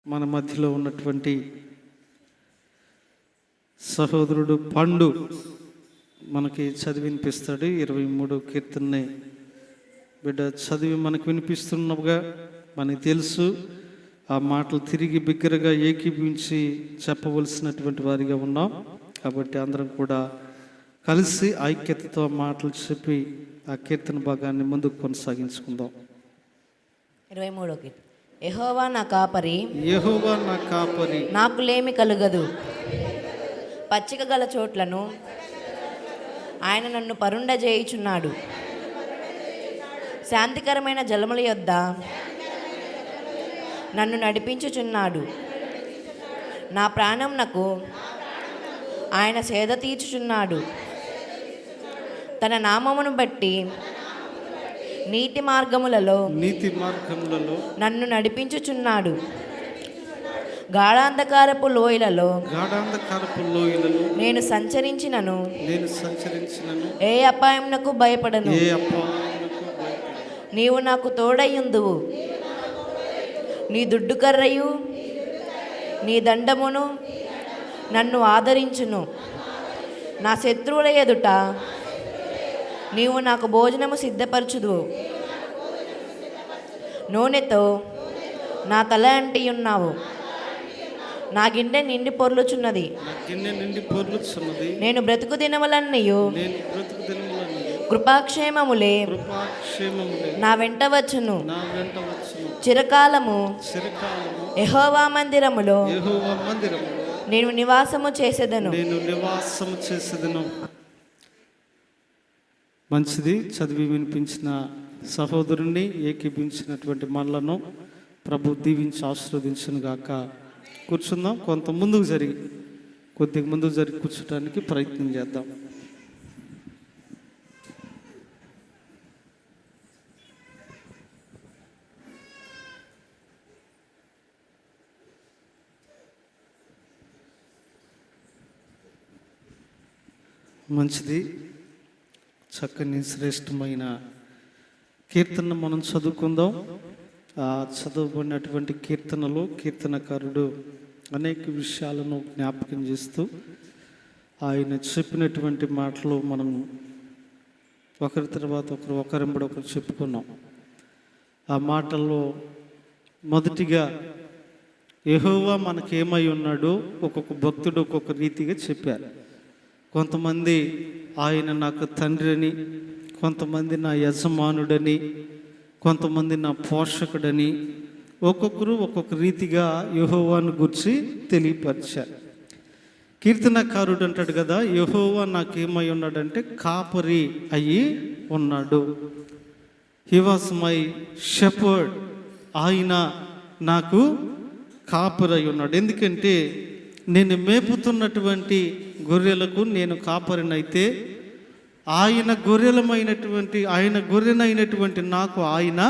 మన మధ్యలో ఉన్నటువంటి సహోదరుడు పండు మనకి చదివి వినిపిస్తాడు. 23 కీర్తనని బిడ్డ చదివి మనకు వినిపిస్తున్నగా మనకి తెలుసు. ఆ మాటలు తిరిగి బిగ్గరగా ఏకీభించి చెప్పవలసినటువంటి వారిగా ఉన్నాం. కాబట్టి అందరం కూడా కలిసి ఐక్యతతో మాటలు చెప్పి ఆ కీర్తన భాగాన్ని ముందుకు కొనసాగించుకుందాం. 23 కీర్తన. యెహోవా నా కాపరి, యెహోవా నా కాపరి, నాకు లేమి కలుగదు. పచ్చిక గల చోట్లను ఆయన నన్ను పరుండజేయుచున్నాడు. శాంతికరమైన జలముల యొద్ద నన్ను నడిపించుచున్నాడు. నా ప్రాణంనకు ఆయన సేద తీర్చుచున్నాడు. తన నామమును బట్టి నీతి మార్గములలో నన్ను నడిపించుచున్నాడు. గాఢాంధకారపు లోయలలో నేను సంచరించినను ఏ అపాయమునకు భయపడను. నీవు నాకు తోడయ్యుందువు. నీ దుడ్డు కర్రయు నీ దండమును నన్ను ఆదరించును. నా శత్రువుల ఎదుట నీవు నాకు భోజనము సిద్ధపరచుదువు. నూనెతో నా తల అంటియున్నావు. నా గిన్నె నిండి పొర్లుచున్నది. నేను బ్రతుకు దినములన్నయు కృపాక్షేమములే నా వెంట వచ్చును. చిరకాలము యెహోవా మందిరములో నేను నివాసము చేసేదను. మంచిది. చదివి వినిపించిన సహోదరుణ్ణి ఏకీభించినటువంటి మనలను ప్రభు దీవించి ఆశీర్వదించును గాక. కూర్చుందాం. కొంత కొద్దిగా ముందుకు జరిగి కూర్చోటానికి ప్రయత్నం చేద్దాం. మంచిది. చక్కని శ్రేష్టమైన కీర్తన మనం చదువుకుందాం. ఆ చదువుకున్నటువంటి కీర్తనలో కీర్తనకారుడు అనేక విషయాలను జ్ఞాపకం చేస్తూ ఆయన చెప్పినటువంటి మాటలు మనం ఒకరి తర్వాత ఒకరింబడి ఒకరు చెప్పుకున్నాం. ఆ మాటల్లో మొదటిగా యెహోవా మనకేమై ఉన్నాడో ఒక్కొక్క భక్తుడు ఒక్కొక్క రీతిగా చెప్పారు. కొంతమంది ఆయన నాకు తండ్రి అని, కొంతమంది నా యజమానుడని, కొంతమంది నా పోషకుడని, ఒక్కొక్కరు ఒక్కొక్క రీతిగా యెహోవాను గురించి తెలియపరిచారు. కీర్తనకారుడు అంటాడు కదా, యెహోవా నాకేమై ఉన్నాడంటే కాపరి అయ్యి ఉన్నాడు. He was my shepherd. ఆయన నాకు కాపరి అయి ఉన్నాడు. ఎందుకంటే నేను మేపుతున్నటువంటి గొర్రెలకు నేను కాపరినైతే ఆయన గొర్రెనైనటువంటి నాకు ఆయన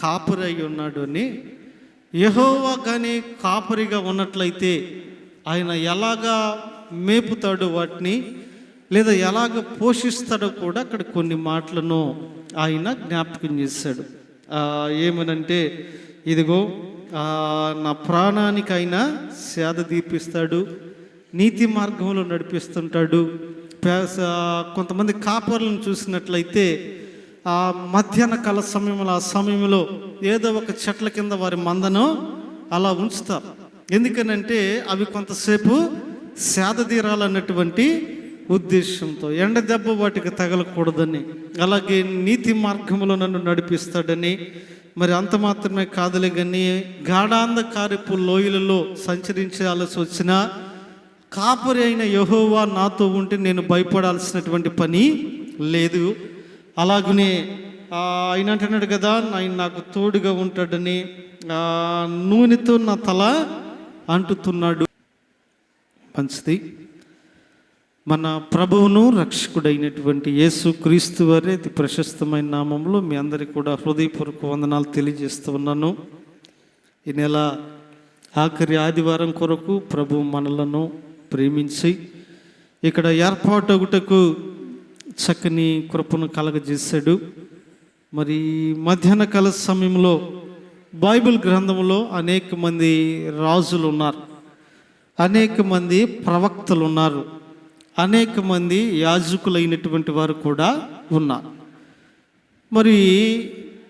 కాపరి అయి ఉన్నాడు అని. యెహోవా కానీ కాపరిగా ఉన్నట్లయితే ఆయన ఎలాగా మేపుతాడో వాటిని, లేదా ఎలాగ పోషిస్తాడో కూడా అక్కడ కొన్ని మాటలను ఆయన జ్ఞాపకం చేశాడు. ఏమనంటే, ఇదిగో నా ప్రాణానికి ఆయన సేద దీపిస్తాడు, నీతి మార్గంలో నడిపిస్తుంటాడు. కొంతమంది కాపర్లను చూసినట్లయితే ఆ మధ్యాహ్న కాల సమయంలో ఆ సమయంలో ఏదో ఒక చెట్ల కింద వారి మందను అలా ఉంచుతారు. ఎందుకనంటే అవి కొంతసేపు సేద తీరాలన్నటువంటి ఉద్దేశంతో, ఎండ దెబ్బ వాటికి తగలకూడదని, అలాగే నీతి మార్గంలో నన్ను నడిపిస్తాడని. మరి అంత మాత్రమే కాదులే కానీ గాఢాంధకారపు లోయలలో సంచరించాల్సి వచ్చినా కాపరి అయిన యెహోవా నాతో ఉంటే నేను భయపడాల్సినటువంటి పని లేదు. అలాగనే ఆయన అంటున్నాడు కదా, ఆయన నాకు తోడుగా ఉంటాడని, నూనెతో నా తల అంటుతున్నాడు. మంచిది. మన ప్రభువును రక్షకుడైనటువంటి యేసు క్రీస్తు వారి అతి ప్రశస్తమైన నామంలో మీ అందరికీ కూడా హృదయపూర్వక వందనాలు తెలియజేస్తూ ఉన్నాను. ఈ నెల ఆఖరి ఆదివారం కొరకు ప్రభు మనలను ప్రేమించి ఇక్కడ ఏర్పాటగుటకు చక్కని కృపను కలగజేశాడు. మరి మధ్యాహ్న కాల సమయంలో బైబిల్ గ్రంథంలో అనేక మంది రాజులు ఉన్నారు, అనేక మంది ప్రవక్తలు ఉన్నారు, అనేక మంది యాజకులైనటువంటి వారు కూడా ఉన్నారు. మరి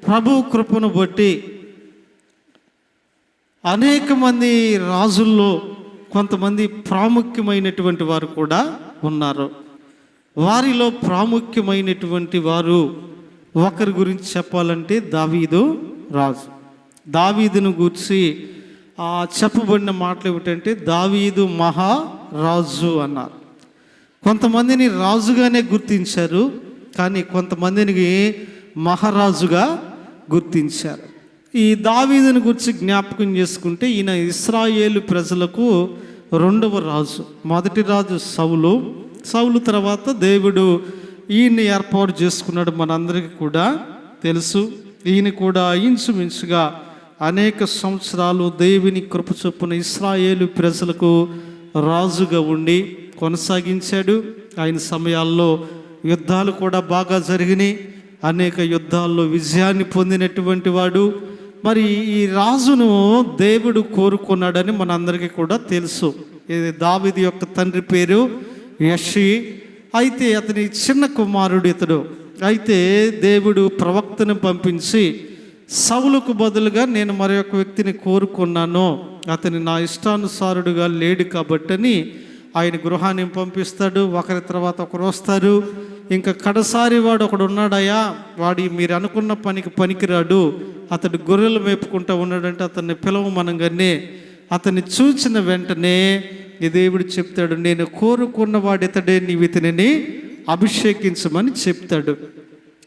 ప్రభు కృపను బట్టి అనేక మంది రాజుల్లో కొంతమంది ప్రాముఖ్యమైనటువంటి వారు కూడా ఉన్నారు. వారిలో ప్రాముఖ్యమైనటువంటి వారు ఒకరి గురించి చెప్పాలంటే దావీదు రాజు. దావీదును గూర్చి చెప్పబడిన మాటలు ఏమిటంటే దావీదు మహారాజు అన్నారు. కొంతమందిని రాజుగానే గుర్తించారు, కానీ కొంతమందిని మహారాజుగా గుర్తించారు. ఈ దావీదుని గురించి జ్ఞాపకం చేసుకుంటే ఈయన ఇశ్రాయేలు ప్రజలకు రెండవ రాజు. మొదటి రాజు సౌలు తర్వాత దేవుడు ఈయన్ని ఏర్పాటు చేసుకున్నాడు. మనందరికీ కూడా తెలుసు. ఈయన కూడా ఇంచుమించుగా అనేక సంవత్సరాలు దేవుని కృప చొప్పున ఇశ్రాయేలు ప్రజలకు రాజుగా ఉండి కొనసాగించాడు. ఆయన సమయాల్లో యుద్ధాలు కూడా బాగా జరిగినాయి. అనేక యుద్ధాల్లో విజయాన్ని పొందినటువంటి వాడు. మరి ఈ రాజును దేవుడు కోరుకున్నాడని మనందరికీ కూడా తెలుసు. దావీదు యొక్క తండ్రి పేరు యెషీ. అయితే అతని చిన్న కుమారుడు ఇతడు. అయితే దేవుడు ప్రవక్తను పంపించి సౌలుకు బదులుగా నేను మరొక వ్యక్తిని కోరుకున్నాను, అతని నా ఇష్టానుసారుడుగా లేడు కాబట్టని ఆయన గృహాన్ని పంపిస్తాడు. ఒకరి తర్వాత ఒకరు వస్తారు. ఇంకా కడసారి వాడు ఒకడు ఉన్నాడయ్యా, వాడి మీరు అనుకున్న పనికి పనికిరాడు, అతడు గొర్రెలు మేపుకుంటూ ఉన్నాడంటే అతన్ని పిలవమనగానే అతన్ని చూచిన వెంటనే ఈ దేవుడు చెప్తాడు, నేను కోరుకున్న వాడితడే నీవు ఇతనిని అభిషేకించమని చెప్తాడు.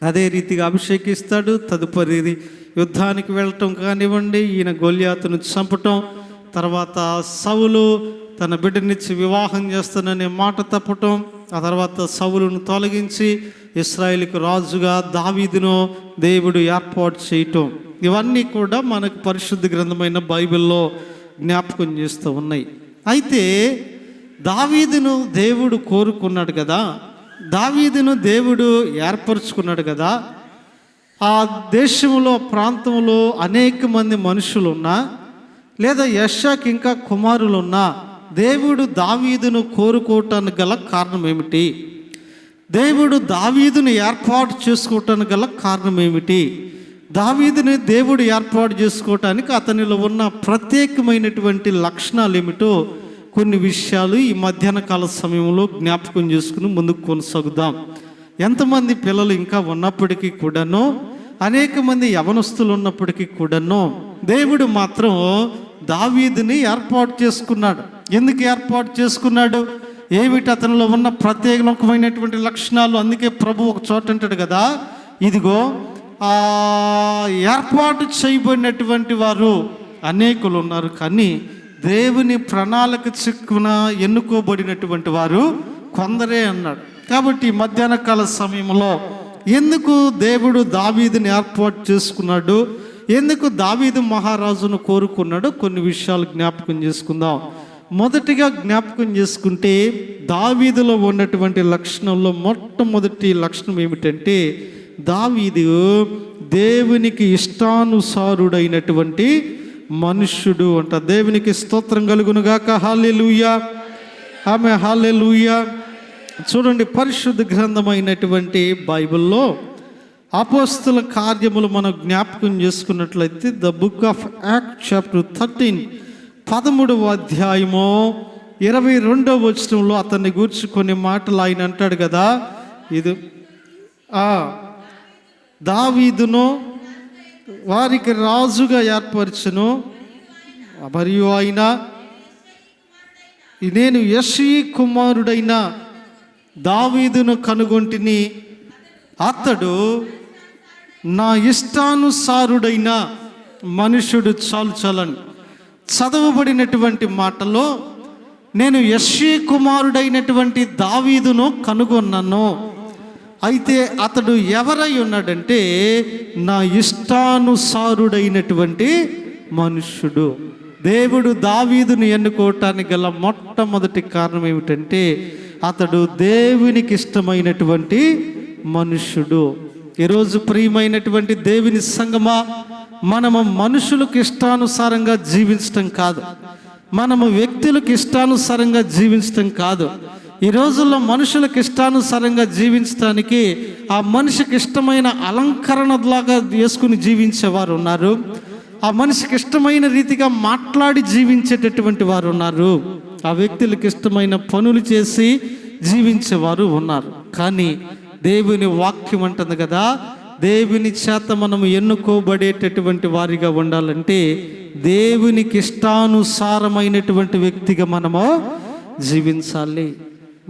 అదే రీతిగా అభిషేకిస్తాడు. తదుపరి యుద్ధానికి వెళ్ళటం కానివ్వండి, ఈయన గొల్యాతును చంపటం, తర్వాత సౌలు తన బిడ్డనిచ్చి వివాహం చేస్తాననే మాట తప్పటం, ఆ తర్వాత సౌలును తొలగించి ఇశ్రాయేలుకు రాజుగా దావీదును దేవుడు ఏర్పాటు చేయటం, ఇవన్నీ కూడా మనకు పరిశుద్ధ గ్రంథమైన బైబిల్లో జ్ఞాపకం చేస్తూ ఉన్నాయి. అయితే దావీదును దేవుడు కోరుకున్నాడు కదా, దావీదును దేవుడు ఏర్పరచుకున్నాడు కదా. ఆ దేశంలో ప్రాంతంలో అనేక మంది మనుషులు ఉన్నా, లేదా యెషాకి ఇంకా కుమారులు ఉన్నా, దేవుడు దావీదును కోరుకోవటానికి గల కారణం ఏమిటి? దేవుడు దావీదును ఏర్పాటు చేసుకోవటానికి గల కారణం ఏమిటి? దావీదుని దేవుడు ఏర్పాటు చేసుకోవటానికి అతనిలో ఉన్న ప్రత్యేకమైనటువంటి లక్షణాలు ఏమిటో కొన్ని విషయాలు ఈ మధ్యాహ్న కాల సమయంలో జ్ఞాపకం చేసుకుని ముందుకు కొనసాగుదాం. ఎంతమంది పిల్లలు ఇంకా ఉన్నప్పటికీ కూడాను, అనేక మంది యవనస్తులు ఉన్నప్పటికీ కూడాను, దేవుడు మాత్రం దావీదుని ఏర్పాటు చేసుకున్నాడు. ఎందుకు ఏర్పాటు చేసుకున్నాడు? ఏమిటి అతనిలో ఉన్న ప్రత్యేకమైనటువంటి లక్షణాలు? అందుకే ప్రభు ఒక చోట అంటాడు కదా, ఇదిగో ఏర్పాటు చేయబడినటువంటి వారు అనేకులు ఉన్నారు, కానీ దేవుని ప్రణాళిక చిక్కున ఎన్నుకోబడినటువంటి వారు కొందరే అన్నాడు. కాబట్టి మధ్యాహ్న కాల సమయంలో ఎందుకు దేవుడు దావీదుని ఏర్పాటు చేసుకున్నాడు, ఎందుకు దావీదు మహారాజును కోరుకున్నాడో కొన్ని విషయాలు జ్ఞాపకం చేసుకుందాం. మొదటిగా జ్ఞాపకం చేసుకుంటే దావీదులో ఉన్నటువంటి లక్షణంలో మొట్టమొదటి లక్షణం ఏమిటంటే దావీదు దేవునికి ఇష్టానుసారుడైనటువంటి మనుష్యుడు అంట. దేవునికి స్తోత్రం కలుగునుగాక. హల్లెలూయా, ఆమె హల్లెలూయా. చూడండి, పరిశుద్ధ గ్రంథమైనటువంటి బైబిల్లో అపోస్తల కార్యములు మనం జ్ఞాపకం చేసుకున్నట్లయితే the book of act chapter 13 13వ అధ్యాయము 22వ వచనంలో అతన్ని గూర్చి కొన్ని మాటలు ఆయన అంటాడు కదా, ఇది దావీదును వారికి రాజుగా ఏర్పరచును, మరియు ఆయన నేను యెషీ కుమారుడైన దావీదును కనుగొంటిని, అతడు నా ఇష్టానుసారుడైన మనుషుడు. చాలని చదవబడినటువంటి మాటలో నేను యెషీ కుమారుడైనటువంటి దావీదును కనుగొన్నాను. అయితే అతడు ఎవరై ఉన్నాడంటే నా ఇష్టానుసారుడైనటువంటి మనుష్యుడు. దేవుడు దావీదును ఎన్నుకోవటానికి గల మొట్టమొదటి కారణం ఏమిటంటే అతడు దేవునికి ఇష్టమైనటువంటి మనుష్యుడు. ఈరోజు ప్రియమైనటువంటి దేవుని సంగమా, మనము మనుషులకు ఇష్టానుసారంగా జీవించటం కాదు, మనము వ్యక్తులకు ఇష్టానుసారంగా జీవించటం కాదు. ఈ రోజుల్లో మనుషులకు ఇష్టానుసారంగా జీవించడానికి ఆ మనిషికి ఇష్టమైన అలంకరణలాగా వేసుకుని జీవించేవారు ఉన్నారు, ఆ మనిషికి ఇష్టమైన రీతిగా మాట్లాడి జీవించేటటువంటి వారు ఉన్నారు, ఆ వ్యక్తులకు ఇష్టమైన పనులు చేసి జీవించేవారు ఉన్నారు. కానీ దేవుని వాక్యం అంటుంది కదా, దేవుని చేత మనము ఎన్నుకోబడేటటువంటి వారిగా ఉండాలంటే దేవునికి ఇష్టానుసారమైనటువంటి వ్యక్తిగా మనము జీవించాలి.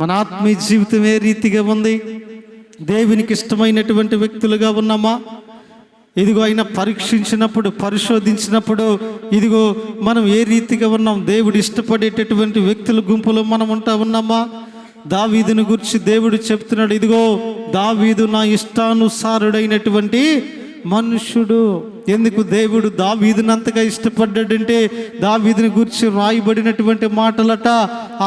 మన ఆత్మీయ జీవితం ఏ రీతిగా ఉంది? దేవునికి ఇష్టమైనటువంటి వ్యక్తులుగా ఉన్నామా? ఇదిగో ఆయన పరీక్షించినప్పుడు, పరిశోధించినప్పుడు ఇదిగో మనం ఏ రీతిగా ఉన్నాం? దేవుడు ఇష్టపడేటటువంటి వ్యక్తుల గుంపులో మనం ఉన్నామా? దావీదుని గురించి దేవుడు చెప్తున్నాడు, ఇదిగో దావీదు నా ఇష్టానుసారుడైనటువంటి మనుష్యుడు. ఎందుకు దేవుడు దావీదుని అంతగా ఇష్టపడ్డాడంటే, దావీదుని గురించి రాయబడినటువంటి మాటలట,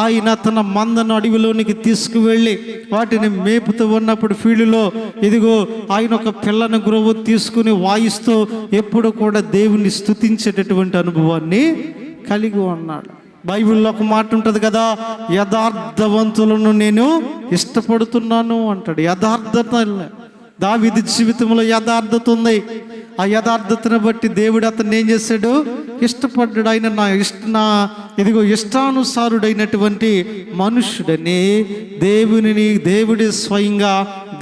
ఆయన తన మందను అడవిలోనికి తీసుకువెళ్ళి వాటిని మేపుతూ ఉన్నప్పుడు ఫీల్డ్లో ఇదిగో ఆయన ఒక పిల్లను గురువు తీసుకుని వాయిస్తూ ఎప్పుడు కూడా దేవుని స్తుతించేటటువంటి అనుభవాన్ని కలిగి ఉన్నాడు. బైబిల్లో ఒక మాట ఉంటుంది కదా, యథార్థవంతులను నేను ఇష్టపడుతున్నాను అంటాడు. యథార్థత, దావీదు జీవితంలో యథార్థత ఉంది. ఆ యథార్థతను బట్టి దేవుడు అతన్ని ఏం చేశాడు? ఇష్టపడ్డాడు. ఆయన ఇదిగో ఇష్టానుసారుడైనటువంటి మనుష్యుడని దేవుడి స్వయంగా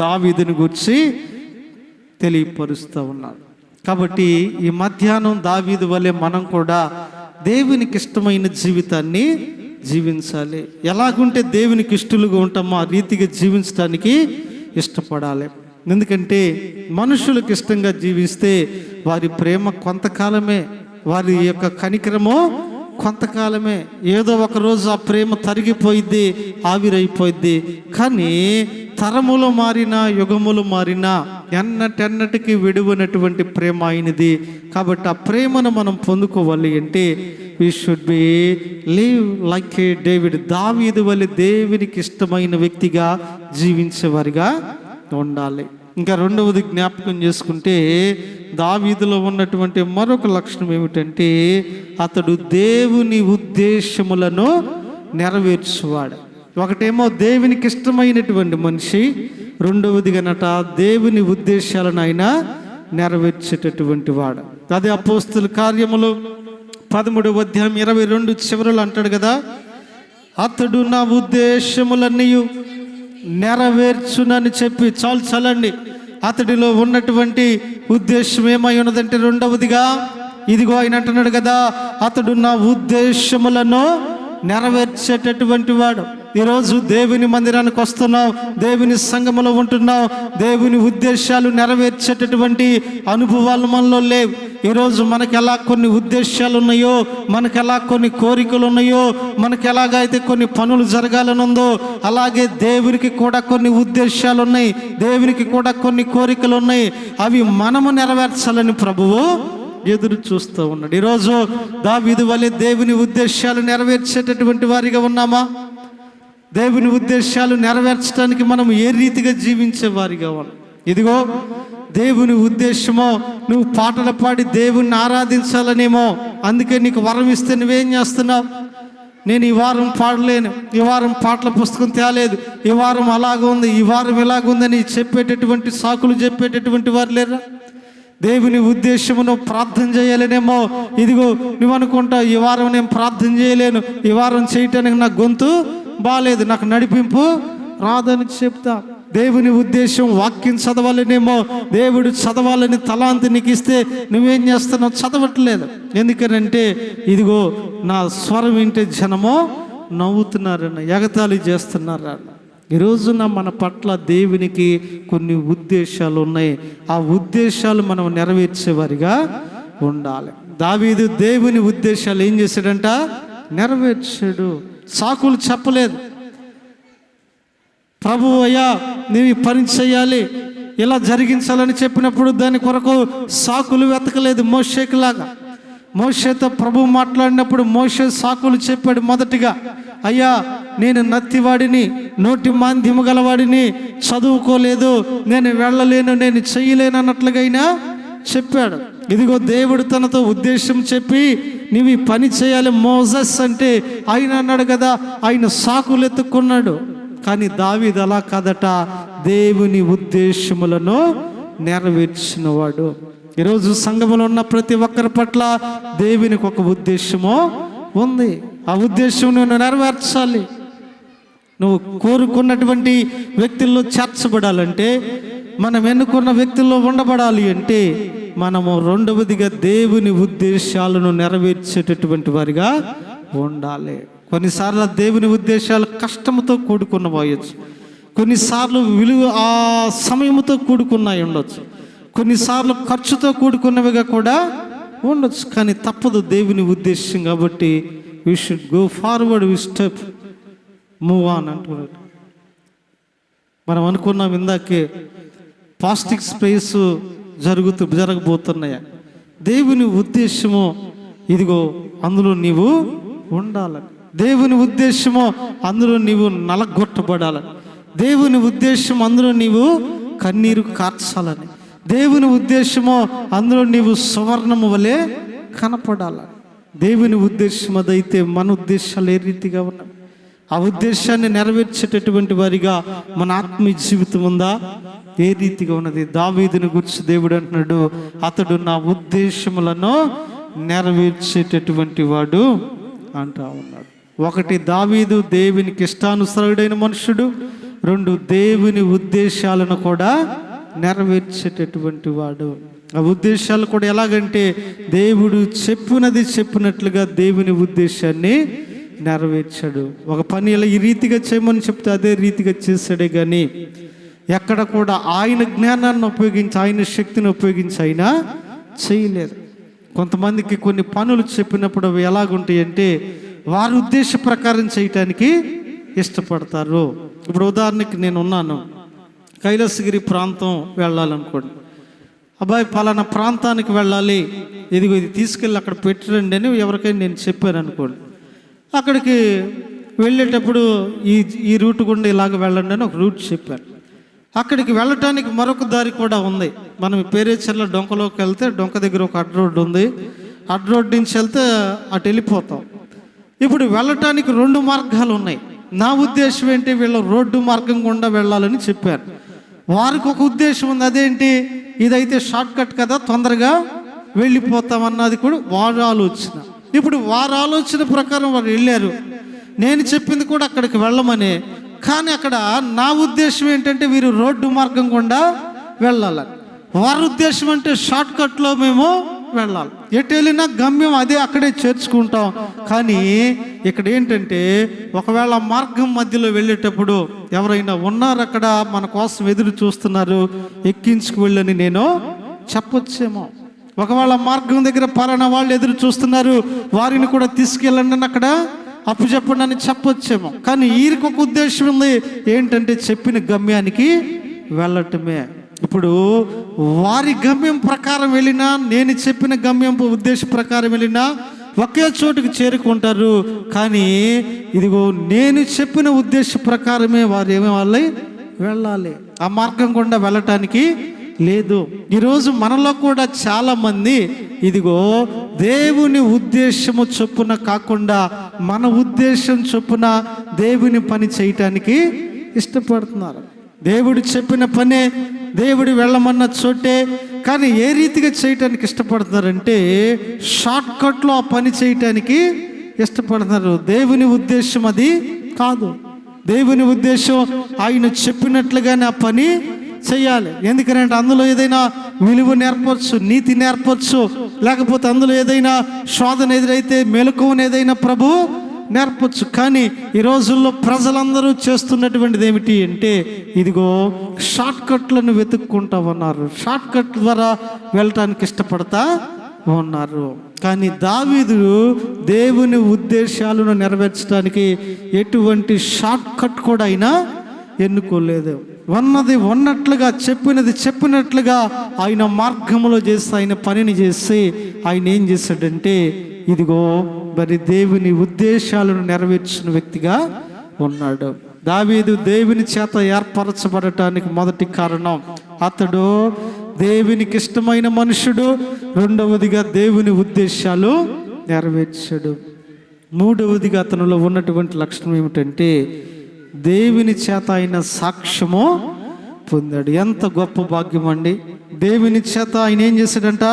దావీదుని గురించి తెలియపరుస్తూ ఉన్నాడు. కాబట్టి ఈ మధ్యాహ్నం దావీదు వలె మనం కూడా దేవునికి ఇష్టమైన జీవితాన్ని జీవించాలి. ఎలాగుంటే దేవునికి ఇష్టలుగా ఉంటామో ఆ రీతిగా జీవించడానికి ఇష్టపడాలి. ఎందుకంటే మనుషులకు ఇష్టంగా జీవిస్తే వారి ప్రేమ కొంతకాలమే, వారి యొక్క కనికరము కొంతకాలమే. ఏదో ఒక రోజు ఆ ప్రేమ తరిగిపోయిద్ది, ఆవిరైపోయిద్ది. కానీ తరములు మారినా, యుగములు మారినా ఎన్నటెన్నటికి విడువనటువంటి ప్రేమ అయినది. కాబట్టి ఆ ప్రేమను మనం పొందుకోవాలి అంటే we should be live like a David. దావీదు వలె దేవునికి ఇష్టమైన వ్యక్తిగా జీవించేవారిగా ఉండాలి. ఇంకా రెండవది జ్ఞాపకం చేసుకుంటే, దావీదులో ఉన్నటువంటి మరొక లక్షణం ఏమిటంటే, అతడు దేవుని ఉద్దేశములను నెరవేర్చువాడు. ఒకటేమో దేవునికి ఇష్టమైనటువంటి మనిషి, రెండవదిగానట దేవుని ఉద్దేశాలను ఆయన నెరవేర్చేటటువంటి వాడు. అదే అపోస్తుల కార్యములు 13వ అధ్యాయం 22 చివరలు అంటాడు కదా, అతడు నా ఉద్దేశములన్నీ నెరవేర్చునని చెప్పి చాలండి. అతడిలో ఉన్నటువంటి ఉద్దేశం ఏమై ఉన్నదంటే, రెండవదిగా ఇదిగో ఆయన అంటున్నాడు కదా, అతడు నా ఉద్దేశములను నెరవేర్చేటటువంటి వాడు. ఈరోజు దేవుని మందిరానికి వస్తున్నావు, దేవుని సంఘములో ఉంటున్నావు, దేవుని ఉద్దేశాలు నెరవేర్చేటటువంటి అనుభవాలు మనలో లేవు. ఈరోజు మనకు ఎలా కొన్ని ఉద్దేశాలు ఉన్నాయో, మనకు ఎలా కొన్ని కోరికలు ఉన్నాయో, మనకు ఎలాగైతే కొన్ని పనులు జరగాలని ఉందో, అలాగే దేవునికి కూడా కొన్ని ఉద్దేశాలు ఉన్నాయి, దేవునికి కూడా కొన్ని కోరికలు ఉన్నాయి. అవి మనము నెరవేర్చాలని ప్రభువు ఎదురు చూస్తూ ఉన్నాడు. ఈరోజు దావీదు వలె దేవుని ఉద్దేశాలు నెరవేర్చేటటువంటి వారిగా ఉన్నామా? దేవుని ఉద్దేశాలు నెరవేర్చడానికి మనం ఏ రీతిగా జీవించే వారిగా ఉన్నాం? ఇదిగో దేవుని ఉద్దేశమో నువ్వు పాటలు పాడి దేవుణ్ణి ఆరాధించాలనేమో, అందుకే నీకు వరం ఇస్తే నువ్వేం చేస్తున్నావు? నేను ఈ వారం పాడలేను, ఈ వారం పాటల పుస్తకం తేలేదు, ఈ వారం అలాగ ఉంది, ఈ వారం ఇలాగుందని చెప్పేటటువంటి సాకులు చెప్పేటటువంటి వారు లేరా? దేవుని ఉద్దేశమును ప్రార్థన చేయాలనేమో, ఇదిగో నువ్వు అనుకుంటావు ఈ వారం నేను ప్రార్థన చేయలేను, ఈ వారం చేయటానికి నాకు గొంతు బాలేదు, నాకు నడిపింపు రాదని చెప్తా. దేవుని ఉద్దేశం వాక్యం చదవాలనేమో, దేవుడు చదవాలని తలాంతి నీకు ఇస్తే నువ్వేం చేస్తున్నావు? చదవట్లేదు. ఎందుకనంటే ఇదిగో నా స్వరం వింటే జనమో నవ్వుతున్నారన్న, ఎగతాళి చేస్తున్నారన్న. ఈ రోజున మన పట్ల దేవునికి కొన్ని ఉద్దేశాలు ఉన్నాయి. ఆ ఉద్దేశాలు మనం నెరవేర్చేవారిగా ఉండాలి. దావీదు దేవుని ఉద్దేశాలు ఏం చేశాడంట? నెరవేర్చాడు. సాకులు చెప్పలేదు. ప్రభువు అయ్యా నీవు ఈ పని చేయాలి, ఇలా జరిగించాలని చెప్పినప్పుడు దాని కొరకు సాకులు వెతకలేదు. మోషేకులాగా మోషేతో ప్రభు మాట్లాడినప్పుడు మోషే సాకులు చెప్పాడు. మొదటిగా అయ్యా నేను నత్తివాడిని, నోటి మాంద్యము గలవాడిని, చదువుకోలేదు, నేను వెళ్ళలేను, నేను చెయ్యలేను అన్నట్లుగా అయినా చెప్పాడు. ఇదిగో దేవుడు తనతో ఉద్దేశం చెప్పి నీవు ఈ పని చేయాలి మోసెస్ అంటే ఆయన అన్నాడు కదా, ఆయన సాకులు ఎత్తుకున్నాడు. కానీ దావీదు అలా కాదట, దేవుని ఉద్దేశములను నెరవేర్చినవాడు. ఈరోజు సంఘములో ఉన్న ప్రతి ఒక్కరి పట్ల దేవునికి ఒక ఉద్దేశము ఉంది. ఆ ఉద్దేశం నువ్వు నెరవేర్చాలి. నువ్వు కోరుకున్నటువంటి వ్యక్తుల్లో చేర్చబడాలంటే, మనం ఎన్నుకున్న వ్యక్తుల్లో ఉండబడాలి అంటే, మనము రెండవదిగా దేవుని ఉద్దేశాలను నెరవేర్చేటటువంటి వారిగా ఉండాలి. కొన్నిసార్లు దేవుని ఉద్దేశాలు కష్టంతో కూడుకున్నవచ్చు, కొన్నిసార్లు ఆ సమయంతో కూడుకున్నవి ఉండొచ్చు, కొన్నిసార్లు ఖర్చుతో కూడుకున్నవిగా కూడా ఉండొచ్చు. కానీ తప్పదు, దేవుని ఉద్దేశం కాబట్టి we should go forward, we step move on అంటున్నాడు. మనం అనుకున్నాం ఇందాకే పాస్టిక్ స్పేస్ జరగబోతున్నాయి. దేవుని ఉద్దేశము ఇదిగో అందులో నీవు ఉండాలని, దేవుని ఉద్దేశము అందులో నీవు నలగొట్టబడాలని, దేవుని ఉద్దేశం అందులో నీవు కన్నీరు కార్చాలని, దేవుని ఉద్దేశము అందులో నీవు సువర్ణము వలె కనపడాలని. దేవుని ఉద్దేశం అదైతే మన ఉద్దేశాలు ఏ రీతిగా ఉన్నాయి? ఆ ఉద్దేశాన్ని నెరవేర్చేటటువంటి వారిగా మన ఆత్మీయ జీవితం ఉందా? ఏ రీతిగా ఉన్నది? దావీదుని గురించి దేవుడు అంటున్నాడు, అతడు నా ఉద్దేశములను నెరవేర్చేటటువంటి వాడు అంటా ఉన్నాడు. ఒకటి, దావీదు దేవునికి ఇష్టానుసారుడైన మనుషుడు. రెండు, దేవుని ఉద్దేశాలను కూడా నెరవేర్చేటటువంటి వాడు. ఆ ఉద్దేశాలు కూడా ఎలాగంటే, దేవుడు చెప్పినట్లుగా దేవుని ఉద్దేశాన్ని నెరవేర్చాడు. ఒక పని ఇలా ఈ రీతిగా చేయమని చెప్తే అదే రీతిగా చేశాడే కానీ ఎక్కడ కూడా ఆయన జ్ఞానాన్ని ఉపయోగించి, ఆయన శక్తిని ఉపయోగించి ఆయన చేయలేదు. కొంతమందికి కొన్ని పనులు చెప్పినప్పుడు అవి ఎలాగుంటాయి అంటే, వారి ఉద్దేశ ప్రకారం చేయటానికి ఇష్టపడతారు. ఇప్పుడు ఉదాహరణకి నేను ఉన్నాను, కైలాసగిరి ప్రాంతం వెళ్ళాలనుకోండి. అబ్బాయి పలానా ప్రాంతానికి వెళ్ళాలి, ఇదిగో ఇది తీసుకెళ్ళి అక్కడ పెట్టిరండి అని ఎవరికైనా నేను చెప్పాను అనుకోండి. అక్కడికి వెళ్ళేటప్పుడు ఈ రూట్ గుండా ఇలాగ వెళ్ళండి అని ఒక రూట్ చెప్పాను. అక్కడికి వెళ్ళటానికి మరొక దారి కూడా ఉంది. మనం పేరేచర్ల డొంకలోకి వెళ్తే డొంక దగ్గర ఒక అడ్డ రోడ్డు ఉంది. అడ్డ రోడ్డు నుంచి వెళ్తే అటు వెళ్ళిపోతాం. ఇప్పుడు వెళ్ళటానికి 2 మార్గాలు ఉన్నాయి. నా ఉద్దేశం ఏంటి, వీళ్ళ రోడ్డు మార్గం గుండా వెళ్ళాలని చెప్పారు. వారికి ఒక ఉద్దేశం ఉంది, అదేంటి, ఇదైతే షార్ట్ కట్ కదా, తొందరగా వెళ్ళిపోతామన్నది కూడా వారి ఆలోచన. ఇప్పుడు వారి ఆలోచన ప్రకారం వారు వెళ్ళారు. నేను చెప్పింది కూడా అక్కడికి వెళ్ళమని. కానీ అక్కడ నా ఉద్దేశం ఏంటంటే వీరు రోడ్డు మార్గం గుండా వెళ్ళాలని. వారి ఉద్దేశం అంటే షార్ట్ కట్లో మేము వెళ్ళాలి, ఎటు వెళ్ళినా గమ్యం అదే, అక్కడే చేర్చుకుంటాం. కానీ ఇక్కడ ఏంటంటే, ఒకవేళ మార్గం మధ్యలో వెళ్ళేటప్పుడు ఎవరైనా ఉన్నారు అక్కడ మన కోసం ఎదురు చూస్తున్నారు, ఎక్కించుకు వెళ్ళని నేను చెప్పొచ్చేమో. ఒకవేళ మార్గం దగ్గర పలానా వాళ్ళు ఎదురు చూస్తున్నారు, వారిని కూడా తీసుకెళ్ళండి అని అక్కడ అప్పు చెప్పండి అని చెప్పొచ్చేమో. కానీ వీరికి ఒక ఉద్దేశం ఉంది, ఏంటంటే చెప్పిన గమ్యానికి వెళ్ళటమే. ఇప్పుడు వారి గమ్యం ప్రకారం వెళ్ళినా, నేను చెప్పిన గమ్యం ఉద్దేశ ప్రకారం వెళ్ళినా ఒకే చోటుకు చేరుకుంటారు. కానీ ఇదిగో నేను చెప్పిన ఉద్దేశ ప్రకారమే వారు ఏమేవాళ్ళై వెళ్ళాలి, ఆ మార్గం గుండా వెళ్ళటానికి లేదు. ఈరోజు మనలో కూడా చాలామంది ఇదిగో దేవుని ఉద్దేశము చొప్పున కాకుండా మన ఉద్దేశం చొప్పున దేవుని పని చేయటానికి ఇష్టపడుతున్నారు. దేవుడు చెప్పిన పనే, దేవుడు వెళ్ళమన్న చోటే, కానీ ఏ రీతిగా చేయటానికి ఇష్టపడుతున్నారంటే షార్ట్ కట్లో ఆ పని చేయటానికి ఇష్టపడుతున్నారు. దేవుని ఉద్దేశం అది కాదు. దేవుని ఉద్దేశం ఆయన చెప్పినట్లుగానే ఆ పని చెయ్యాలి. ఎందుకంటే అందులో ఏదైనా విలువ నేర్పవచ్చు, నీతి నేర్పవచ్చు, లేకపోతే అందులో ఏదైనా శోధన ఎదురైతే మెలకువను ఏదైనా ప్రభు నేర్పచ్చు. కానీ ఈ రోజుల్లో ప్రజలందరూ చేస్తున్నటువంటిది ఏమిటి అంటే, ఇదిగో షార్ట్ కట్లను వెతుక్కుంటా ఉన్నారు, షార్ట్ కట్ ద్వారా వెళ్ళటానికి ఇష్టపడతా ఉన్నారు. కానీ దావీదు దేవుని ఉద్దేశాలను నెరవేర్చడానికి ఎటువంటి షార్ట్ కట్ కూడా అయినా ఎన్నుకోలేదు. ఉన్నది ఉన్నట్లుగా, చెప్పినట్లుగా ఆయన మార్గంలో చేసి, ఆయన పనిని చేసి ఆయన ఏం చేశాడంటే, ఇదిగో మరి దేవుని ఉద్దేశాలను నెరవేర్చిన వ్యక్తిగా ఉన్నాడు. దావీదు దేవుని చేత ఏర్పరచబడటానికి మొదటి కారణం, అతడు దేవునికి ఇష్టమైన మనుషుడు, రెండవదిగా దేవుని ఉద్దేశాలు నెరవేర్చాడు. మూడవదిగా అతనిలో ఉన్నటువంటి లక్షణం ఏమిటంటే దేవుని చేత ఆయన సాక్ష్యము పొందాడు. ఎంత గొప్ప భాగ్యం అండి! దేవుని చేత ఆయన ఏం చేశాడంట?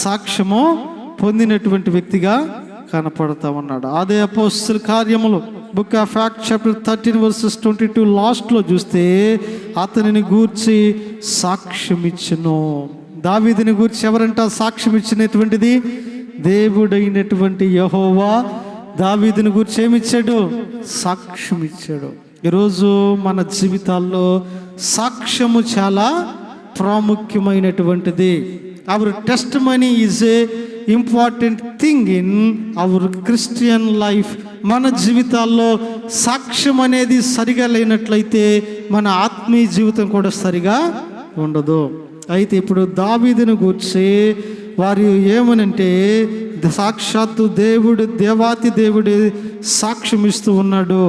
సాక్ష్యము పొందినటువంటి వ్యక్తిగా కనపడతా ఉన్నాడు. అదే అపోస్తలుల కార్యములు book of acts chapter 13 verses 22 లాస్ట్లో చూస్తే అతనిని గూర్చి సాక్ష్యం ఇచ్చును. దావీదుని గూర్చి ఎవరంట సాక్ష్యం ఇచ్చినటువంటిది? దేవుడైనటువంటి యెహోవా దావీదుని గూర్చి ఏమిచ్చాడు? సాక్ష్యం ఇచ్చాడు. ఈరోజు మన జీవితాల్లో సాక్ష్యము చాలా ప్రాముఖ్యమైనటువంటిది. Our testimony is a important thing in our Christian life. మన జీవితాల్లో సాక్ష్యం అనేది సరిగా లేనట్లయితే మన ఆత్మీయ జీవితం కూడా సరిగా ఉండదు. అయితే ఇప్పుడు దావీదుని గూర్చి వారు ఏమనంటే సాక్షాత్తు దేవుడు, దేవాతి దేవుడు సాక్ష్యం ఇస్తూ ఉన్నాడు.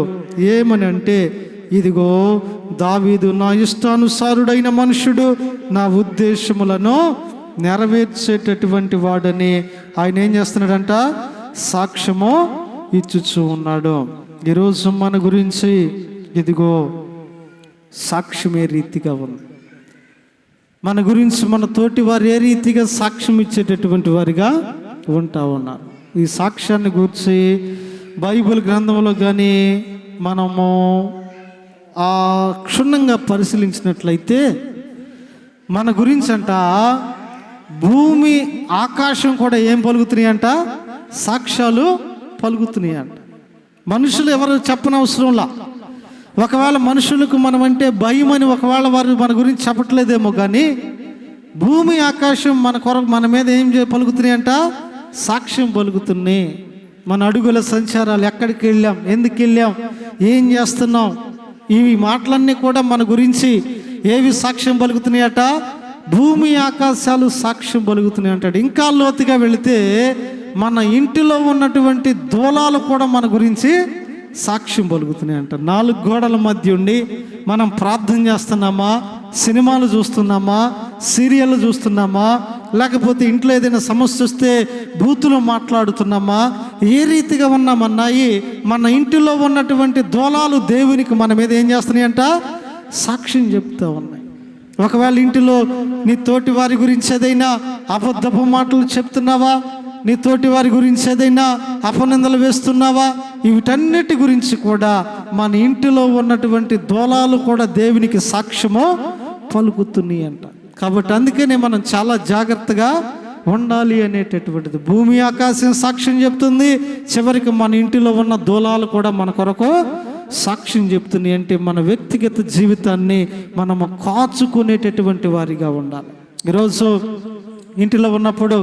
ఏమని అంటే, ఇదిగో దావీదు నా ఇష్టానుసారుడైన మనుషుడు, నా ఉద్దేశములను నెరవేర్చేటటువంటి వాడని ఆయన ఏం చేస్తున్నాడంట? సాక్ష్యము ఇచ్చుచూ ఉన్నాడు. ఈరోజు మన గురించి ఇదిగో సాక్ష్యం ఏ రీతిగా ఉంది, మన గురించి మన తోటి వారు ఏ రీతిగా సాక్ష్యం ఇచ్చేటటువంటి వారిగా ఉంటా ఉన్నారు. ఈ సాక్ష్యాన్ని గురించి బైబిల్ గ్రంథంలో కానీ మనము క్షుణ్ణంగా పరిశీలించినట్లయితే మన గురించి అంట భూమి ఆకాశం కూడా ఏం పలుకుతున్నాయి అంట? సాక్ష్యాలు పలుకుతున్నాయి అంట. మనుషులు ఎవరు చెప్పనవసరంలా. ఒకవేళ మనుషులకు మనం అంటే భయం అని ఒకవేళ వారు మన గురించి చెప్పట్లేదేమో, కానీ భూమి ఆకాశం మన మీద ఏం పలుకుతున్నాయి అంట? సాక్ష్యం పలుకుతున్నాయి. మన అడుగుల సంచారాలు, ఎక్కడికి వెళ్ళాం, ఎందుకు వెళ్ళాం, ఏం చేస్తున్నాం, ఈ మాటలన్నీ కూడా మన గురించి ఏవి సాక్ష్యం పలుకుతున్నాయట? భూమి ఆకాశాలు సాక్ష్యం పలుకుతున్నాయి అంటాడు. ఇంకా లోతుగా వెళితే మన ఇంటిలో ఉన్నటువంటి దూలాలు కూడా మన గురించి సాక్ష్యం పలుకుతున్నాయి అంట. 4 గోడల మధ్య ఉండి మనం ప్రార్థన చేస్తున్నామా, సినిమాలు చూస్తున్నామా, సీరియళ్ళు చూస్తున్నామా, లేకపోతే ఇంట్లో ఏదైనా సమస్య వస్తే బూతులు మాట్లాడుతున్నామా, ఏ రీతిగా ఉన్నామన్నాయి మన ఇంటిలో ఉన్నటువంటి దూలాలు దేవునికి మన మీద ఏం చేస్తున్నాయి అంట? సాక్ష్యం చెప్తా ఉన్నాయి. ఒకవేళ ఇంటిలో నీ తోటి వారి గురించి ఏదైనా అబద్ధపు మాటలు చెప్తున్నావా, నీ తోటి వారి గురించి ఏదైనా అపనిందలు వేస్తున్నావా, వీటన్నిటి గురించి కూడా మన ఇంటిలో ఉన్నటువంటి దూలాలు కూడా దేవునికి సాక్ష్యము పలుకుతున్నాయి అంట. కాబట్టి అందుకనే మనం చాలా జాగ్రత్తగా ఉండాలి అనేటటువంటిది. భూమి ఆకాశం సాక్ష్యం చెప్తుంది, చివరికి మన ఇంటిలో ఉన్న దూలాలు కూడా మన కొరకు సాక్ష్యం చెప్తుంది. అంటే మన వ్యక్తిగత జీవితాన్ని మనము కాచుకునేటటువంటి వారిగా ఉండాలి. ఈరోజు ఇంటిలో ఉన్నప్పుడు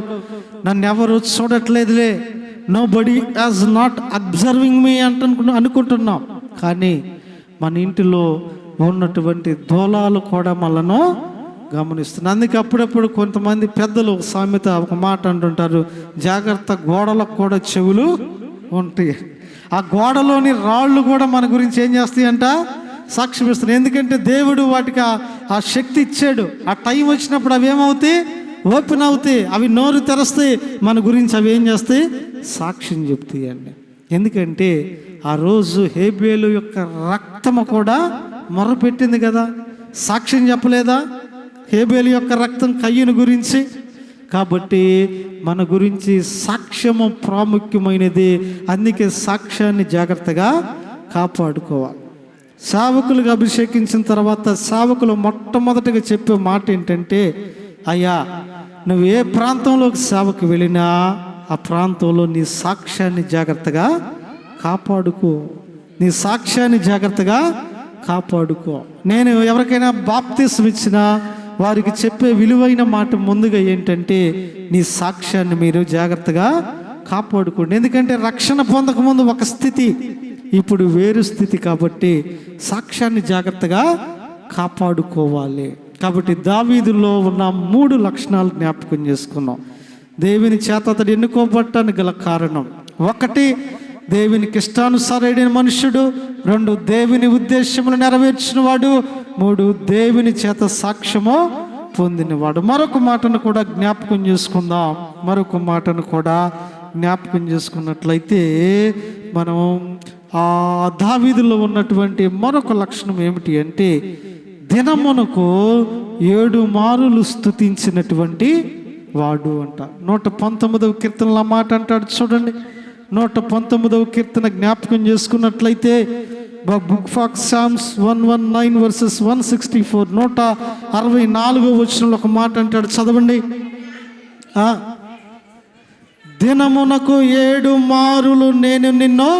నన్ను ఎవరు చూడట్లేదులే, nobody as not observing me అనుకుంటున్నాం, కానీ మన ఇంటిలో ఉన్నటువంటి దూలాలు కూడా మనను గమనిస్తుంది. అందుకే అప్పుడప్పుడు కొంతమంది పెద్దలు సామెత ఒక మాట అంటుంటారు, జాగ్రత్త గోడలకు కూడా చెవులు ఉంటాయి. ఆ గోడలోని రాళ్ళు కూడా మన గురించి ఏం చేస్తాయంట? సాక్ష్యం ఇస్తున్నాయి. ఎందుకంటే దేవుడు వాటికి ఆ శక్తి ఇచ్చాడు. ఆ టైం వచ్చినప్పుడు అవి ఏమవుతాయి? ఓపెన్ అవుతాయి. అవి నోరు తెరస్తాయి, మన గురించి అవి ఏం చేస్తాయి? సాక్ష్యం చెప్తాయి అండి. ఎందుకంటే ఆ రోజు హేబేలు యొక్క రక్తము కూడా మొర్రపెట్టింది కదా, సాక్ష్యం చెప్పలేదా? హేబేలు యొక్క రక్తం కయ్యను గురించి. కాబట్టి మన గురించి సాక్ష్యము ప్రాముఖ్యమైనది. అందుకే సాక్ష్యాన్ని జాగ్రత్తగా కాపాడుకోవాలి. సేవకులుగా అభిషేకించిన తర్వాత సేవకులు మొట్టమొదటిగా చెప్పే మాట ఏంటంటే, అయ్యా నువ్వు ఏ ప్రాంతంలోకి సేవకు వెళ్ళినా ఆ ప్రాంతంలో నీ సాక్ష్యాన్ని జాగ్రత్తగా కాపాడుకో, నీ సాక్ష్యాన్ని జాగ్రత్తగా కాపాడుకో. నేను ఎవరికైనా బాప్తిసం ఇచ్చినా వారికి చెప్పే విలువైన మాట ముందుగా ఏంటంటే, నీ సాక్ష్యాన్ని మీరు జాగ్రత్తగా కాపాడుకోండి. ఎందుకంటే రక్షణ పొందకముందు ఒక స్థితి, ఇప్పుడు వేరు స్థితి. కాబట్టి సాక్ష్యాన్ని జాగ్రత్తగా కాపాడుకోవాలి. కాబట్టి దావీదులో ఉన్న 3 లక్షణాలు జ్ఞాపకం చేసుకున్నాం. దేవుని చేత అతడు ఎన్నుకోబడటానికి గల కారణం: 1 దేవునికి ఇష్టానుసారైన మనుషుడు, 2 దేవుని ఉద్దేశములు నెరవేర్చిన వాడు, 3 దేవుని చేత సాక్ష్యము పొందినవాడు. మరొక మాటను కూడా జ్ఞాపకం చేసుకుందాం. మరొక మాటను కూడా జ్ఞాపకం చేసుకున్నట్లయితే మనం ఆ దావీదులో ఉన్నటువంటి మరొక లక్షణం ఏమిటి అంటే దినమునకు 7 మారులు స్తుతించినటువంటి వాడు అంట. 119వ కీర్తనలో మాట అంటాడు చూడండి. 119వ కీర్తన జ్ఞాపకం చేసుకున్నట్లయితే బుక్ ఆఫ్ సామ్స్ 119 వర్సెస్ 164 164వ వచనంలో ఒక మాట అంటాడు, చదవండి. దినమునకు 7 మారులు నేను నిన్ను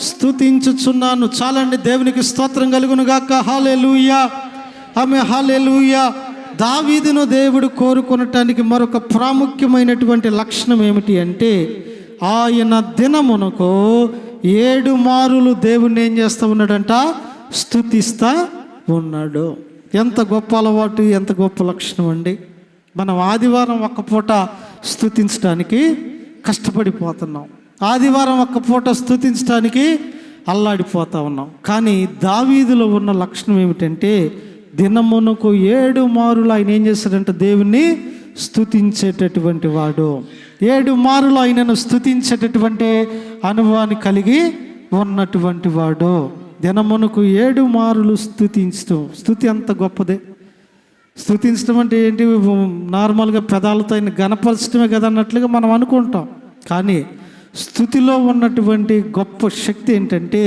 స్తుతించుచున్నాను. చాలండి, దేవునికి స్తోత్రం కలుగును గాక. హల్లెలూయా, ఆమె హల్లెలూయా. దావీదును దేవుడు కోరుకొనటానికి మరొక ప్రాముఖ్యమైనటువంటి లక్షణం ఏమిటి అంటే ఆయన దినమునకు 7 మారులు దేవుణ్ణి ఏం చేస్తూ ఉన్నాడంట, స్తుతిస్తా ఉన్నాడు. ఎంత గొప్ప అలవాటు, ఎంత గొప్ప లక్షణం అండి. మనం ఆదివారం ఒక్క పూట స్తుతించడానికి కష్టపడిపోతున్నాం, ఆదివారం ఒక్క పూట స్తుతించడానికి అల్లాడిపోతూ ఉన్నాం. కానీ దావీదులో ఉన్న లక్షణం ఏమిటంటే దినమునకు 7 మారులు ఆయన ఏం చేశాడంటే దేవుణ్ణి స్తుతించేటటువంటి వాడు. 7 మారులు ఆయనను స్తుతించేటటువంటి అనుభవాన్ని కలిగి ఉన్నటువంటి వాడు. దినమునకు 7 మారులు స్తుతించడం. స్తుతి అంత గొప్పదే. స్తుతించడం అంటే ఏంటి, నార్మల్గా పెదాలతో ఆయన గణపరచడమే కదా అన్నట్లుగా మనం అనుకుంటాం. కానీ స్తుతిలో ఉన్నటువంటి గొప్ప శక్తి ఏంటంటే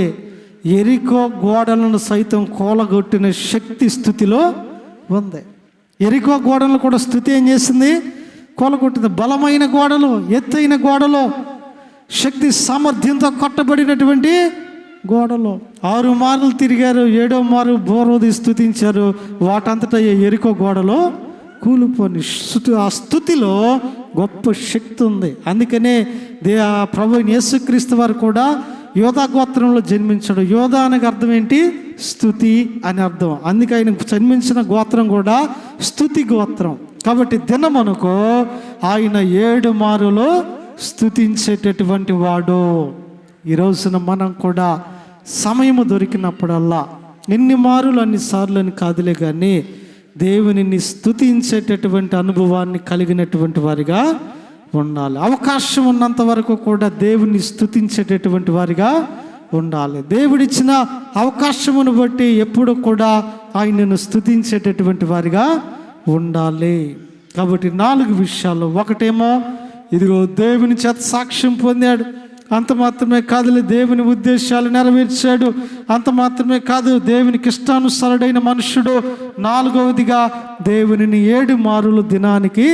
ఎరికో గోడలను సైతం కూలగొట్టిన శక్తి స్థుతిలో ఉంది. ఎరికో గోడలను కూడా స్థుతి ఏం చేసింది, కూలగొట్టింది. బలమైన గోడలు, ఎత్తైన గోడలు, శక్తి సామర్థ్యంతో కట్టబడినటువంటి గోడలు 6 మార్లు తిరిగారు, 7వ మారు బోరోది స్తుతించారు. వాటంతటా ఎరికో గోడలో కూలిపోని ఆ స్థుతిలో గొప్ప శక్తి ఉంది. అందుకనే ప్రభు యేసుక్రీస్తు వారు కూడా యోధా గోత్రంలో జన్మించాడు. యోధా అనగా అర్థం ఏంటి, స్తుతి అని అర్థం. అందుకే ఆయన జన్మించిన గోత్రం కూడా స్తుతి గోత్రం. కాబట్టి దినమునకు ఆయన 7 మారులు స్తుతించేటటువంటి వాడు. ఈ రోజున మనం కూడా సమయము దొరికినప్పుడల్లా ఎన్ని మారులు అన్నిసార్లు అని కాదులే కానీ దేవునిని స్తుతించేటటువంటి అనుభవాన్ని కలిగినటువంటి వారిగా ఉండాలి. అవకాశం ఉన్నంత వరకు కూడా దేవుని స్తుతించేటటువంటి వారిగా ఉండాలి. దేవుడిచ్చిన అవకాశమును బట్టి ఎప్పుడు కూడా ఆయనను స్తుతించేటటువంటి వారిగా ఉండాలి. కాబట్టి 4 విషయాలు. ఒకటేమో ఇదిగో దేవుని చేత సాక్ష్యం పొందాడు, అంత మాత్రమే కాదులే దేవుని ఉద్దేశాలు నెరవేర్చాడు, అంత మాత్రమే కాదు దేవునికి ఇష్టానుసారుడైన మనుషుడు. 4వదిగా దేవునిని 7 మారులు దినానికి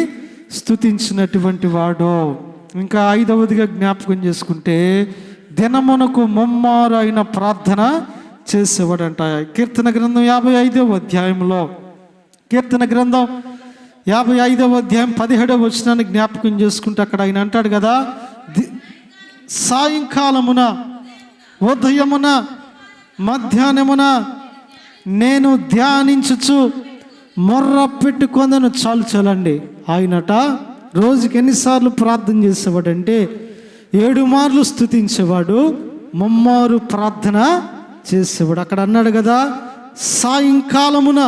స్తుతించినటువంటి వాడు. ఇంకా 5వదిగా జ్ఞాపకం చేసుకుంటే దినమునకు 3 మారు అయిన ప్రార్థన చేసేవాడంట. కీర్తన గ్రంథం 55వ అధ్యాయంలో, కీర్తన గ్రంథం 55వ అధ్యాయం 17వ వచనాన్ని జ్ఞాపకం చేసుకుంటే అక్కడ ఆయన అంటాడు కదా, సాయంకాలమున, ఉదయమున, మధ్యాహ్నమున నేను ధ్యానించుచు మొర్ర పెట్టుకొందను. చాలండి. ఆయనట రోజుకి ఎన్నిసార్లు ప్రార్థన చేసేవాడంటే 7 మార్లు స్తుతించేవాడు, 3 మారు ప్రార్థన చేసేవాడు. అక్కడ అన్నాడు కదా, సాయంకాలమున,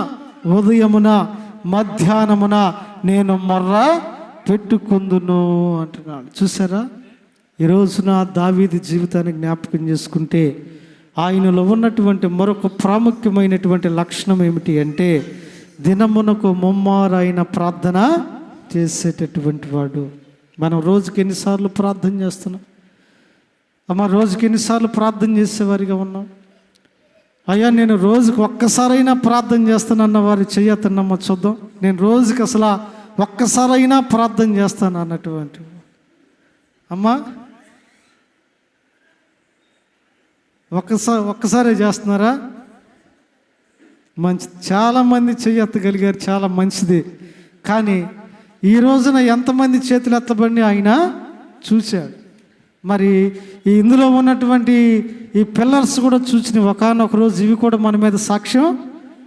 ఉదయమున, మధ్యాహ్నమున నేను మొర్ర పెట్టుకొందును అంటున్నాడు. చూసారా, ఈ రోజున దావీదు జీవితాన్ని జ్ఞాపకం చేసుకుంటే ఆయనలో ఉన్నటువంటి మరొక ప్రాముఖ్యమైనటువంటి లక్షణం ఏమిటి అంటే దినమునకు 3 మారు అయిన ప్రార్థన చేసేటటువంటి వాడు. మనం రోజుకి ఎన్నిసార్లు ప్రార్థన చేస్తున్నాం అమ్మ? రోజుకి ఎన్నిసార్లు ప్రార్థన చేసేవారిగా ఉన్నాం? అయ్యా నేను రోజుకి ఒక్కసారైనా ప్రార్థన చేస్తానన్న వారు చెయ్యతన్నమ్మ చూద్దాం. నేను రోజుకి అసలు ఒక్కసారైనా ప్రార్థన చేస్తాను అన్నటువంటి అమ్మా, ఒక్కసారే చేస్తున్నారా? మంచి, చాలామంది చెయ్యెత్తగలిగారు, చాలా మంచిది. కానీ ఈ రోజున ఎంతమంది చేతులు ఎత్తబడి ఆయన చూశాడు. మరి ఇందులో ఉన్నటువంటి ఈ పిల్లర్స్ కూడా చూసిన ఒకానొక రోజు ఇవి కూడా మన మీద సాక్ష్యం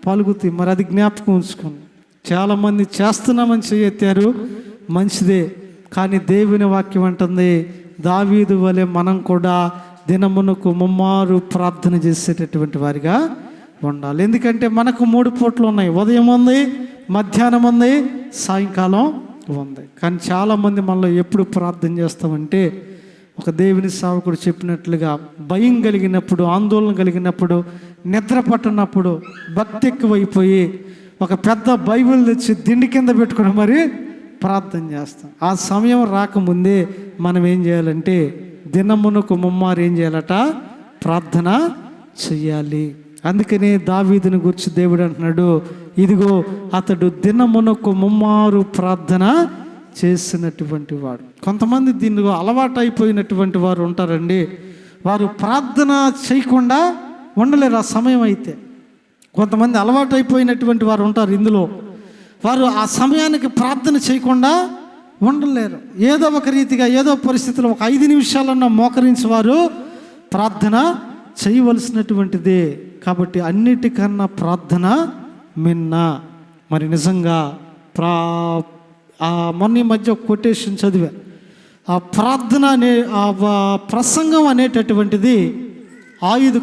పలుకుతాయి. మరి అది జ్ఞాపకం ఉంచుకోండి. చాలామంది చేస్తున్నామని చెయ్యెత్తారు, మంచిదే. కానీ దేవుని వాక్యం అంటుంది దావీదు వలె మనం కూడా దినమునకు 3 మారు ప్రార్థన చేసేటటువంటి వారిగా ఉండాలి. ఎందుకంటే మనకు 3 పూటలు ఉన్నాయి. ఉదయం ఉంది, మధ్యాహ్నం ఉంది, సాయంకాలం ఉంది. కానీ చాలామంది మనలో ఎప్పుడు ప్రార్థన చేస్తామంటే, ఒక దేవుని సేవకుడు చెప్పినట్లుగా భయం కలిగినప్పుడు, ఆందోళన కలిగినప్పుడు, నిద్ర పట్టనప్పుడు భక్తి ఎక్కువైపోయి ఒక పెద్ద బైబిల్ తెచ్చి దిండి కింద పెట్టుకుని మరి ప్రార్థన చేస్తాం. ఆ సమయం రాకముందే మనం ఏం చేయాలంటే దినమునకు ముమ్మారు ఏం చేయాలట? ప్రార్థన చెయ్యాలి. అందుకనే దావీదుని గురించి దేవుడు అంటున్నాడు, ఇదిగో అతడు దినమునకు ముమ్మారు ప్రార్థన చేసినటువంటి వాడు. కొంతమంది దీనిలో అలవాటు అయిపోయినటువంటి వారు ఉంటారండి. వారు ప్రార్థన చేయకుండా ఉండలేరు ఆ సమయం అయితే. కొంతమంది అలవాటు అయిపోయినటువంటి వారు ఉంటారు ఇందులో. వారు ఆ సమయానికి ప్రార్థన చేయకుండా ఉండలేరు. ఏదో ఒక రీతిగా ఏదో పరిస్థితిలో ఒక 5 నిమిషాలన్నా మోకరించి వారు ప్రార్థన చేయవలసినటువంటిదే. కాబట్టి అన్నిటికన్నా ప్రార్థన మిన్న. మరి నిజంగా మొన్న మధ్య కొటేషన్ చదివా. ఆ ప్రార్థన అనే ప్రసంగం అనేటటువంటిది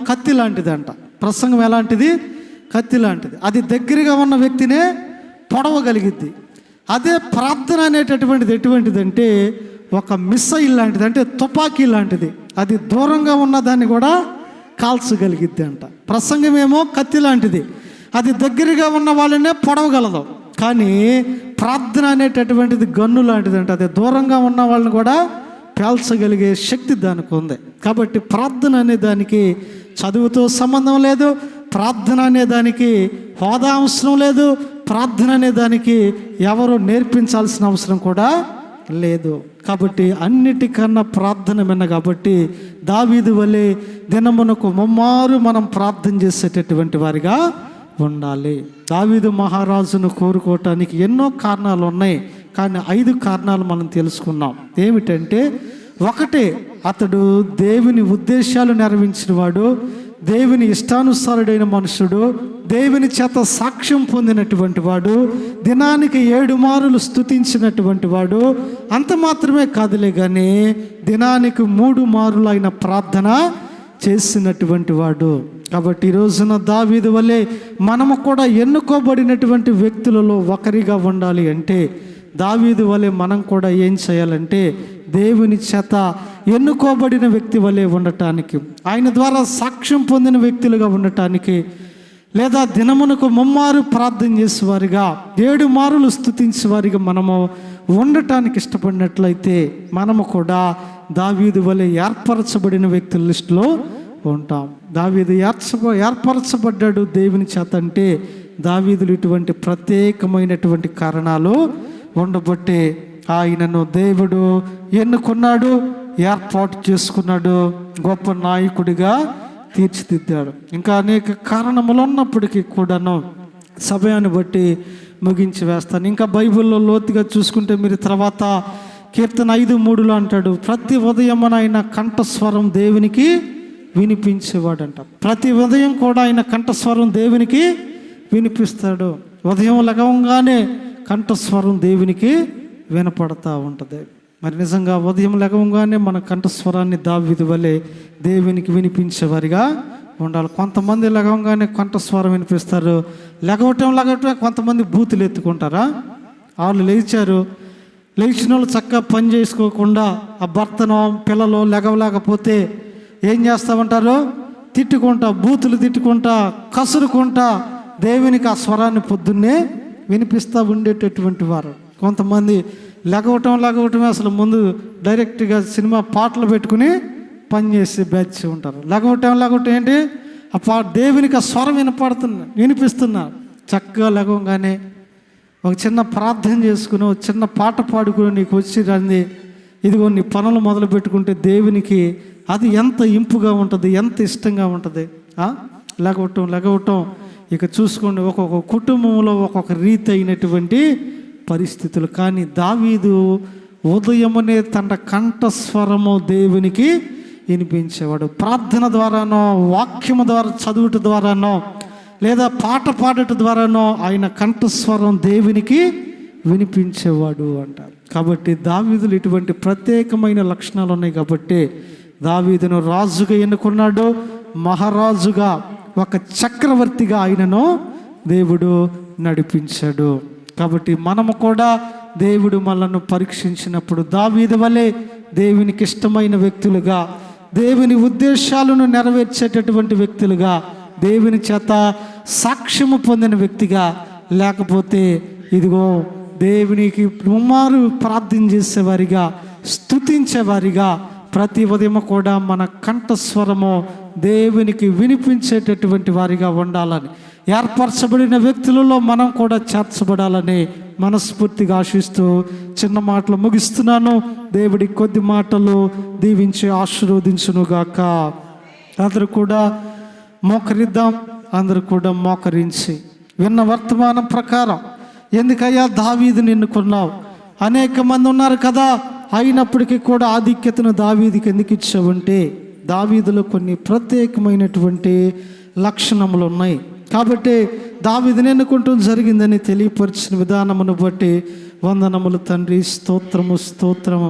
కత్తి లాంటిది అంట. ప్రసంగం ఎలాంటిది? కత్తి లాంటిది. అది దగ్గరగా ఉన్న వ్యక్తినే పొడవగలిగిద్ది. అదే ప్రార్థన అనేటటువంటిది ఎటువంటిదంటే ఒక మిస్సైల్ లాంటిది, అంటే తుపాకీ లాంటిది. అది దూరంగా ఉన్న దాన్ని కూడా కాల్చగలిగిద్ది అంట. ప్రసంగమేమో కత్తి లాంటిది, అది దగ్గరగా ఉన్న వాళ్ళనే పొడవగలదు. కానీ ప్రార్థన అనేటటువంటిది గన్ను లాంటిది అంట. అది దూరంగా ఉన్న వాళ్ళని కూడా పేల్చగలిగే శక్తి దానికి ఉంది. కాబట్టి ప్రార్థన అనే దానికి చదువుతో సంబంధం లేదు, ప్రార్థన అనే దానికి హోదా అవసరం లేదు, ప్రార్థన అనే దానికి ఎవరు నేర్పించాల్సిన అవసరం కూడా లేదు. కాబట్టి అన్నిటికన్నా ప్రార్థన మిన్న. కాబట్టి దావీదు వలె దినమునకు ముమ్మారు మనం ప్రార్థన చేసేటటువంటి వారిగా ఉండాలి. దావీదు మహారాజును కోరుకోవటానికి ఎన్నో కారణాలు ఉన్నాయి, కానీ 5 కారణాలు మనం తెలుసుకున్నాం. ఏమిటంటే, ఒకటి, అతడు దేవుని ఉద్దేశాలు నెరవేర్చిన వాడు, దేవుని ఇష్టానుసారుడైన మనుషుడు, దేవుని చేత సాక్ష్యం పొందినటువంటి వాడు, దినానికి 7 మారులు స్తుతించినటువంటి వాడు. అంత మాత్రమే కాదులే కానీ దినానికి 3 మారులు ఆయన ప్రార్థన చేసినటువంటి వాడు. కాబట్టి ఈ రోజున దావీదు వలె మనము కూడా ఎన్నుకోబడినటువంటి వ్యక్తులలో ఒకరిగా ఉండాలి అంటే, దావీదు వలె మనం కూడా ఏం చేయాలంటే దేవుని చేత ఎన్నుకోబడిన వ్యక్తి వలె ఉండటానికి, ఆయన ద్వారా సాక్ష్యం పొందిన వ్యక్తులుగా ఉండటానికి, లేదా దినమునకు ముమ్మారు ప్రార్థన చేసేవారిగా 7 మారులు స్తుతించేవారిగా మనము ఉండటానికి ఇష్టపడినట్లయితే మనము కూడా దావీదు వలె ఏర్పరచబడిన వ్యక్తుల లిస్టులో ఉంటాం. దావీదు ఏర్పరచబడ్డాడు దేవుని చేత అంటే దావీదులు ఇటువంటి ప్రత్యేకమైనటువంటి కారణాలు ఉండబట్టే ఆయనను దేవుడు ఎన్నుకున్నాడు, ఏర్పాటు చేసుకున్నాడు, గొప్ప నాయకుడిగా తీర్చిదిద్దాడు. ఇంకా అనేక కారణములు ఉన్నప్పటికీ కూడాను సమయాన్ని బట్టి ముగించి వేస్తాను. ఇంకా బైబిల్లో లోతుగా చూసుకుంటే మీరు తర్వాత కీర్తన 5:3 అంటాడు, ప్రతి ఉదయం ఆయన కంఠస్వరం దేవునికి వినిపించేవాడంట. ప్రతి ఉదయం కూడా ఆయన కంఠస్వరం దేవునికి వినిపిస్తాడు. ఉదయం లెగవంగానే కంఠస్వరం దేవునికి వినపడతా ఉంటుంది. మరి నిజంగా ఉదయం లెగవంగానే మన కంఠస్వరాన్ని దావీదు వలె దేవునికి వినిపించేవారిగా ఉండాలి. కొంతమంది లెగవంగానే కంఠస్వరం వినిపిస్తారు, లెగవటం కొంతమంది బూతులు ఎత్తుకుంటారా? వాళ్ళు లేచిన వాళ్ళు చక్కగా పని చేసుకోకుండా ఆ భర్తనో పిల్లలు లెగవలేకపోతే ఏం చేస్తామంటారు? తిట్టుకుంటా, బూతులు తిట్టుకుంటా, కసురుకుంటా దేవునికి ఆ స్వరాన్ని పొద్దున్నే వినిపిస్తూ ఉండేటటువంటి వారు. కొంతమంది లెగవటమే అసలు ముందు డైరెక్ట్గా సినిమా పాటలు పెట్టుకుని పనిచేసి బ్యాచ్ ఉంటారు. లెగవటం ఏంటి? దేవునికి ఆ స్వరం వినిపిస్తున్నారు. చక్కగా లెగవగానే ఒక చిన్న ప్రార్థన చేసుకుని, ఒక చిన్న పాట పాడుకుని నీకు వచ్చి రండి, ఇదిగో నీ పనులు మొదలు పెట్టుకుంటే దేవునికి అది ఎంత ఇంపుగా ఉంటుంది, ఎంత ఇష్టంగా ఉంటుంది. లెగవటం ఇక చూసుకోండి, ఒక్కొక్క కుటుంబంలో ఒక్కొక్క రీతి అయినటువంటి పరిస్థితులు. కానీ దావీదు ఉదయమునే తన కంఠస్వరము దేవునికి వినిపించేవాడు. ప్రార్థన ద్వారానో, వాక్యము ద్వారా చదువుట ద్వారానో, లేదా పాట పాడట ద్వారానో ఆయన కంఠస్వరం దేవునికి వినిపించేవాడు అంటారు. కాబట్టి దావీదులు ఇటువంటి ప్రత్యేకమైన లక్షణాలు ఉన్నాయి. కాబట్టి దావీదును రాజుగా ఎన్నుకున్నాడు, మహారాజుగా, ఒక చక్రవర్తిగా ఆయనను దేవుడు నడిపించాడు. కాబట్టి మనము కూడా దేవుడు మనల్ని పరీక్షించినప్పుడు దావీదు వలె దేవునికి ఇష్టమైన వ్యక్తులుగా, దేవుని ఉద్దేశాలను నెరవేర్చేటటువంటి వ్యక్తులుగా, దేవుని చేత సాక్ష్యము పొందిన వ్యక్తిగా, లేకపోతే ఇదిగో దేవునికి ముమ్మారు ప్రార్థన చేసేవారిగా, స్తుతించేవారిగా, ప్రతి ఉదయం కూడా మన కంఠస్వరము దేవునికి వినిపించేటటువంటి వారిగా ఉండాలని, ఏర్పరచబడిన వ్యక్తులలో మనం కూడా చేర్చబడాలని మనస్ఫూర్తిగా ఆశిస్తూ చిన్న మాటలు ముగిస్తున్నాను. దేవుడి కొద్ది మాటలు దీవించి ఆశీర్వదించునుగాక. అందరూ కూడా మోకరిద్దాం. అందరూ కూడా మోకరించి విన్న వర్తమానం ప్రకారం, ఎందుకయ్యా దావీదుని ఎన్నుకున్నావు? అనేక మంది ఉన్నారు కదా, అయినప్పటికీ కూడా ఆధిక్యతను దావీదుకి ఎందుకు ఇచ్చావంటే దావీదులో కొన్ని ప్రత్యేకమైనటువంటి లక్షణములు ఉన్నాయి. కాబట్టి దావీదుని ఎన్నుకుంటూ జరిగిందని తెలియపరిచిన విధానమును బట్టి వందనములు తండ్రి. స్తోత్రము స్తోత్రము.